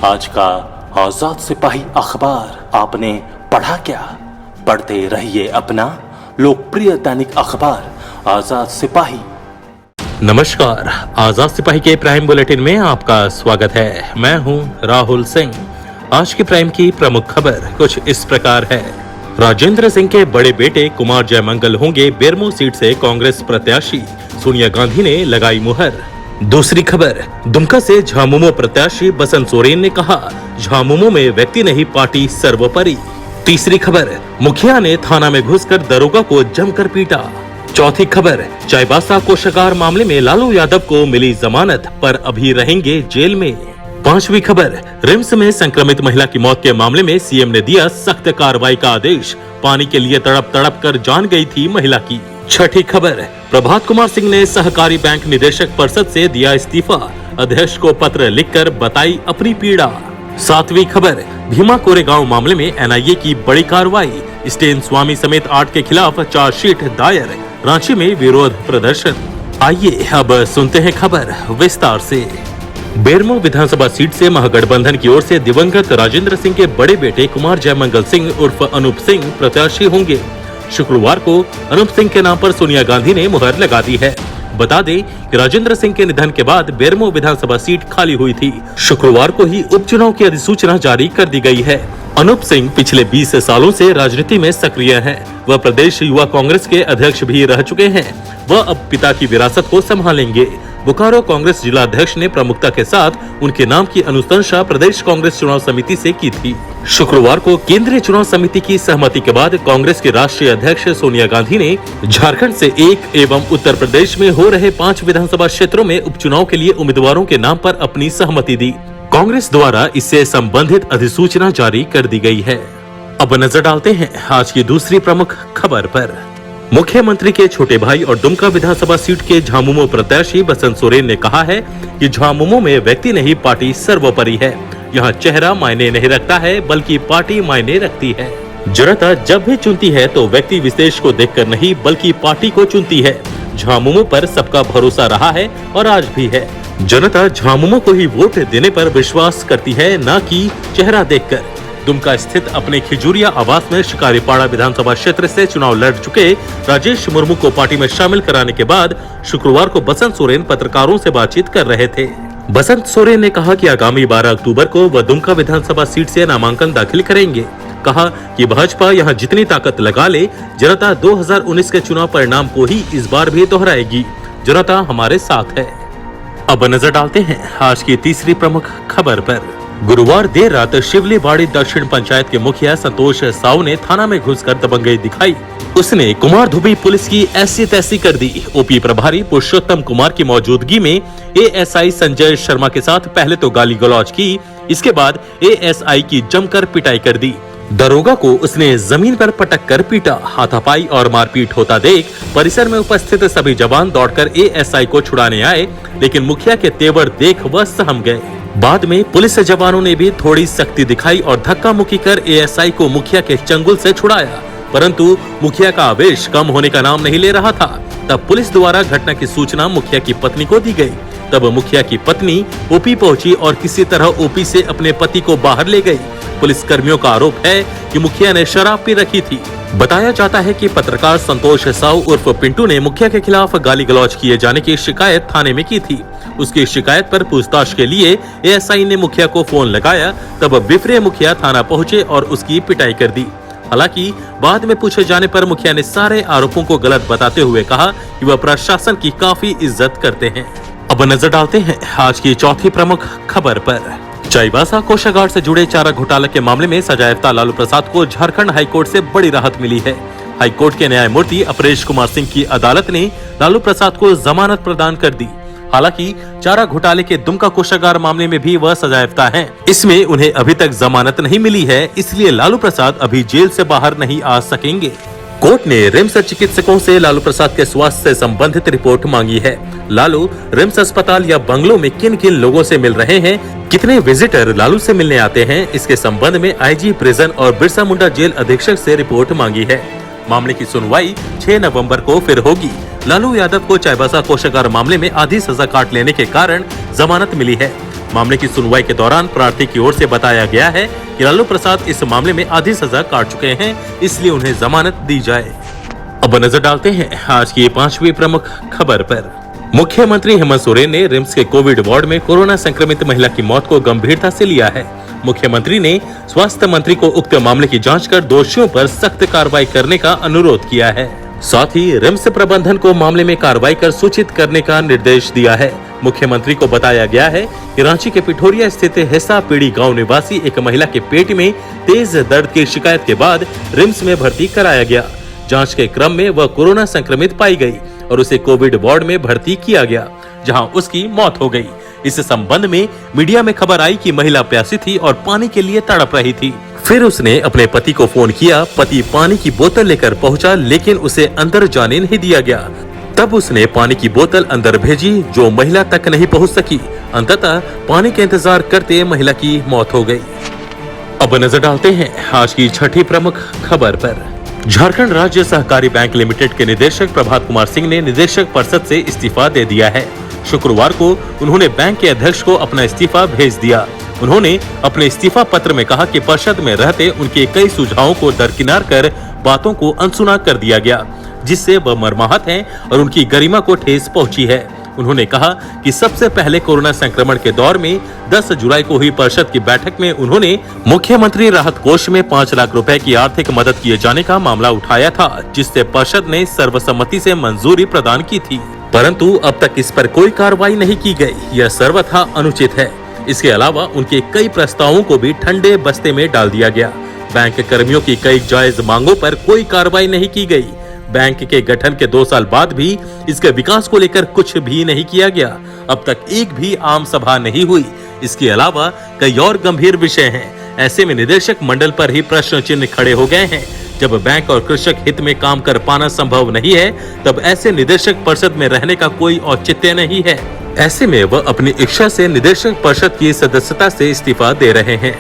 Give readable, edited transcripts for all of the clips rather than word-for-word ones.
आज का आजाद सिपाही अखबार आपने पढ़ा क्या? पढ़ते रहिए अपना लोकप्रिय दैनिक अखबार आजाद सिपाही। नमस्कार, आजाद सिपाही के प्राइम बुलेटिन में आपका स्वागत है। मैं हूं राहुल सिंह। आज की प्राइम की प्रमुख खबर कुछ इस प्रकार है। राजेंद्र सिंह के बड़े बेटे कुमार जयमंगल होंगे बेरमो सीट से कांग्रेस प्रत्याशी, सोनिया गांधी ने लगाई मुहर। दूसरी खबर, दुमका से झामुमो प्रत्याशी बसंत सोरेन ने कहा, झामुमो में व्यक्ति नहीं पार्टी सर्वोपरि। तीसरी खबर, मुखिया ने थाना में घुसकर दरोगा को जमकर पीटा। चौथी खबर, चाईबासा कोषागार मामले में लालू यादव को मिली जमानत पर अभी रहेंगे जेल में। पांचवी खबर, रिम्स में संक्रमित महिला की मौत के मामले में सीएम ने दिया सख्त कार्रवाई का आदेश, पानी के लिए तड़प तड़प कर जान गई थी महिला की। छठी खबर, प्रभात कुमार सिंह ने सहकारी बैंक निदेशक परिषद से दिया इस्तीफा, अध्यक्ष को पत्र लिखकर बताई अपनी पीड़ा। सातवीं खबर, भीमा कोरेगांव मामले में एनआईए की बड़ी कार्रवाई, स्टेन स्वामी समेत 8 के खिलाफ चार्जशीट दायर, रांची में विरोध प्रदर्शन। आइए अब सुनते हैं खबर विस्तार से। बेरमो विधानसभा सीट से महागठबंधन की ओर से दिवंगत राजेंद्र सिंह के बड़े बेटे कुमार जयमंगल सिंह उर्फ अनूप सिंह प्रत्याशी होंगे। शुक्रवार को अनूप सिंह के नाम पर सोनिया गांधी ने मुहर लगा दी है। बता दें कि राजेंद्र सिंह के निधन के बाद बेरमो विधानसभा सीट खाली हुई थी। शुक्रवार को ही उपचुनाव की अधिसूचना जारी कर दी गई है। अनूप सिंह पिछले 20 सालों से राजनीति में सक्रिय हैं। वह प्रदेश युवा कांग्रेस के अध्यक्ष भी रह चुके हैं। वह अब पिता की विरासत को संभालेंगे। बोकारो कांग्रेस जिला अध्यक्ष ने प्रमुखता के साथ उनके नाम की अनुशंसा प्रदेश कांग्रेस चुनाव समिति से की थी। शुक्रवार को केंद्रीय चुनाव समिति की सहमति के बाद कांग्रेस के राष्ट्रीय अध्यक्ष सोनिया गांधी ने झारखंड से 1 एवं उत्तर प्रदेश में हो रहे 5 विधानसभा क्षेत्रों में उपचुनाव के लिए उम्मीदवारों के नाम पर अपनी सहमति दी। कांग्रेस द्वारा इससे संबंधित अधिसूचना जारी कर दी गई है। अब नजर डालते हैं आज की दूसरी प्रमुख खबर पर। मुख्यमंत्री के छोटे भाई और दुमका विधानसभा सीट के झामुमो प्रत्याशी बसंत सोरेन ने कहा है कि झामुमो में व्यक्ति नहीं पार्टी सर्वोपरि है। यहाँ चेहरा मायने नहीं रखता है बल्कि पार्टी मायने रखती है। जनता जब भी चुनती है तो व्यक्ति विशेष को देखकर नहीं बल्कि पार्टी को चुनती है। झामुमो पर सबका भरोसा रहा है और आज भी है। जनता झामुमो को ही वोट देने पर विश्वास करती है, न कि चेहरा देखकर। दुमका स्थित अपने खिजूरिया आवास में शिकारीपाड़ा विधानसभा क्षेत्र से चुनाव लड़ चुके राजेश मुर्मू को पार्टी में शामिल कराने के बाद शुक्रवार को बसंत सोरेन पत्रकारों से बातचीत कर रहे थे। बसंत सोरेन ने कहा कि आगामी 12 अक्टूबर को वह दुमका विधानसभा सीट से नामांकन दाखिल करेंगे। कहा कि भाजपा यहां जितनी ताकत लगा ले, जनता 2019 के चुनाव परिणाम को ही इस बार भी दोहराएगी। जनता हमारे साथ है। अब नजर डालते हैं आज की तीसरी प्रमुख खबर पर। गुरुवार देर रात शिवलीबाड़ी दक्षिण पंचायत के मुखिया संतोष साहू ने थाना में घुसकर दबंगई दिखाई। उसने कुमार धुबी पुलिस की ऐसी तैसी कर दी। ओपी प्रभारी पुरुषोत्तम कुमार की मौजूदगी में एएसआई संजय शर्मा के साथ पहले तो गाली गलौज की, इसके बाद एएसआई की जमकर पिटाई कर दी। दरोगा को उसने जमीन पर पटक कर पीटा। हाथापाई और मारपीट होता देख परिसर में उपस्थित सभी जवान दौड़कर एएसआई को छुड़ाने आए, लेकिन मुखिया के तेवर देख वह सहम गए। बाद में पुलिस जवानों ने भी थोड़ी सख्ती दिखाई और धक्का मुक्की कर एएसआई को मुखिया के चंगुल से छुड़ाया, परंतु मुखिया का आवेश कम होने का नाम नहीं ले रहा था। तब पुलिस द्वारा घटना की सूचना मुखिया की पत्नी को दी गई। तब मुखिया की पत्नी ओपी पहुंची और किसी तरह ओपी से अपने पति को बाहर ले गई। पुलिस कर्मियों का आरोप है कि मुखिया ने शराब पी रखी थी। बताया जाता है कि पत्रकार संतोष साहू उर्फ पिंटू ने मुखिया के खिलाफ गाली गलौज किए जाने की शिकायत थाने में की थी। उसकी शिकायत पर पूछताछ के लिए एएसआई ने मुखिया को फोन लगाया। तब विफरे मुखिया थाना पहुंचे और उसकी पिटाई कर दी। हालांकि बाद में पूछे जाने पर मुखिया ने सारे आरोपों को गलत बताते हुए कहा कि वह प्रशासन की काफी इज्जत करते हैं। अब नजर डालते हैं आज की चौथी प्रमुख खबर पर। चाईबासा कोषागार से जुड़े चारा घोटाला के मामले में सजायाफ्ता लालू प्रसाद को झारखंड हाईकोर्ट से बड़ी राहत मिली है। हाईकोर्ट के न्यायमूर्ति अपरेश कुमार सिंह की अदालत ने लालू प्रसाद को जमानत प्रदान कर दी। हालांकि चारा घोटाले के दुमका कोषागार मामले में भी वह सजायाफ्ता हैं। इसमें उन्हें अभी तक जमानत नहीं मिली है, इसलिए लालू प्रसाद अभी जेल से बाहर नहीं आ सकेंगे। कोर्ट ने रिम्स चिकित्सकों से लालू प्रसाद के स्वास्थ्य से संबंधित रिपोर्ट मांगी है। लालू रिम्स अस्पताल या बंगलों में किन किन लोगों से मिल रहे हैं, कितने विजिटर लालू से मिलने आते हैं, इसके संबंध में आईजी प्रिजन और बिरसा मुंडा जेल अधीक्षक से रिपोर्ट मांगी है। मामले की सुनवाई 6 नवंबर को फिर होगी। लालू यादव को चाईबासा कोषागार मामले में आधी सजा काट लेने के कारण जमानत मिली है। मामले की सुनवाई के दौरान प्रार्थी की ओर से बताया गया है कि लालू प्रसाद इस मामले में आधी सजा काट चुके हैं, इसलिए उन्हें जमानत दी जाए। अब नजर डालते हैं आज की 5वीं प्रमुख खबर पर। मुख्यमंत्री हेमंत सोरेन ने रिम्स के कोविड वार्ड में कोरोना संक्रमित महिला की मौत को गंभीरता से लिया है। मुख्यमंत्री ने स्वास्थ्य मंत्री को उक्त मामले की जांच कर दोषियों पर सख्त कार्रवाई करने का अनुरोध किया है। साथ ही रिम्स प्रबंधन को मामले में कार्रवाई कर सूचित करने का निर्देश दिया है। मुख्यमंत्री को बताया गया है कि रांची के पिठोरिया स्थित हिस्सा पीड़ी गांव निवासी एक महिला के पेट में तेज दर्द की शिकायत के बाद रिम्स में भर्ती कराया गया। जांच के क्रम में वह कोरोना संक्रमित पाई गई और उसे कोविड वार्ड में भर्ती किया गया, जहां उसकी मौत हो गई। इस संबंध में मीडिया में खबर आई कि महिला प्यासी थी और पानी के लिए तड़प रही थी। फिर उसने अपने पति को फोन किया। पति पानी की बोतल लेकर पहुंचा, लेकिन उसे अंदर जाने नहीं दिया गया। तब उसने पानी की बोतल अंदर भेजी, जो महिला तक नहीं पहुंच सकी। अंततः पानी का इंतजार करते महिला की मौत हो गई। अब नजर डालते हैं आज की 6ठी प्रमुख खबर पर। झारखंड राज्य सहकारी बैंक लिमिटेड के निदेशक प्रभात कुमार सिंह ने निदेशक परिषद से इस्तीफा दे दिया है। शुक्रवार को उन्होंने बैंक के अध्यक्ष को अपना इस्तीफा भेज दिया। उन्होंने अपने इस्तीफा पत्र में कहा कि परिषद में रहते उनके कई सुझावों को दरकिनार कर बातों को अनसुना कर दिया गया, जिससे वह मर्माहत हैं और उनकी गरिमा को ठेस पहुंची है। उन्होंने कहा कि सबसे पहले कोरोना संक्रमण के दौर में 10 जुलाई को हुई परिषद की बैठक में उन्होंने मुख्यमंत्री राहत कोष में 5 लाख रुपए की आर्थिक मदद किए जाने का मामला उठाया था, जिससे परिषद ने सर्वसम्मति से मंजूरी प्रदान की थी, परंतु अब तक इस पर कोई कार्रवाई नहीं की गई। यह सर्वथा अनुचित है। इसके अलावा उनके कई प्रस्तावों को भी ठंडे बस्ते में डाल दिया गया। बैंक कर्मियों की कई जायज मांगों पर कोई कार्रवाई नहीं की गई। बैंक के गठन के 2 साल बाद भी इसके विकास को लेकर कुछ भी नहीं किया गया। अब तक एक भी आम सभा नहीं हुई। इसके अलावा कई और गंभीर विषय हैं। ऐसे में निदेशक मंडल पर ही प्रश्न चिन्ह खड़े हो गए हैं। जब बैंक और कृषक हित में काम कर पाना संभव नहीं है, तब ऐसे निदेशक परिषद में रहने का कोई औचित्य नहीं है। ऐसे में वह अपनी इच्छा से निदेशक परिषद की सदस्यता से इस्तीफा दे रहे हैं।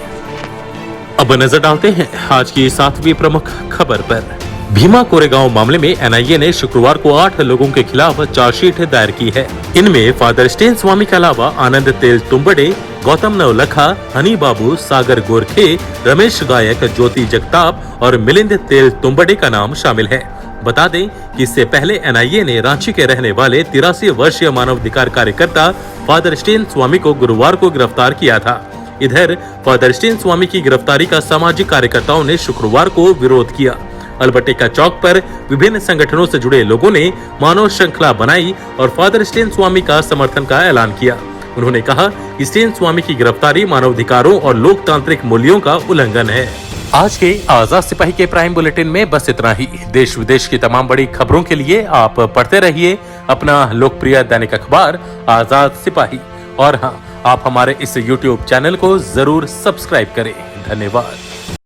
अब नजर डालते हैं आज की 7वीं प्रमुख खबर पर। भीमा कोरेगांव मामले में एनआईए ने शुक्रवार को 8 लोगों के खिलाफ चार्जशीट दायर की है। इनमें फादर स्टेन स्वामी के अलावा आनंद तेल तुंबड़े, गौतम नवलखा, हनी बाबू, सागर गोरखे, रमेश गायक, ज्योति जगताप और मिलिंद तेल तुंबड़े का नाम शामिल है। बता दें कि इससे पहले एनआईए ने रांची के रहने वाले 83 वर्षीय मानवाधिकार कार्यकर्ता फादर स्टेन स्वामी को गुरुवार को गिरफ्तार किया था। इधर फादर स्टेन स्वामी की गिरफ्तारी का सामाजिक कार्यकर्ताओं ने शुक्रवार को विरोध किया। अल्बर्टेका चौक पर विभिन्न संगठनों से जुड़े लोगों ने मानव श्रृंखला बनाई और फादर स्टेन स्वामी का समर्थन का ऐलान किया। उन्होंने कहा कि स्टेन स्वामी की गिरफ्तारी मानवाधिकारों और लोकतांत्रिक मूल्यों का उल्लंघन है। आज के आजाद सिपाही के प्राइम बुलेटिन में बस इतना ही। देश विदेश की तमाम बड़ी खबरों के लिए आप पढ़ते रहिए अपना लोकप्रिय दैनिक अखबार आजाद सिपाही। और हाँ, आप हमारे इस YouTube चैनल को जरूर सब्सक्राइब करें। धन्यवाद।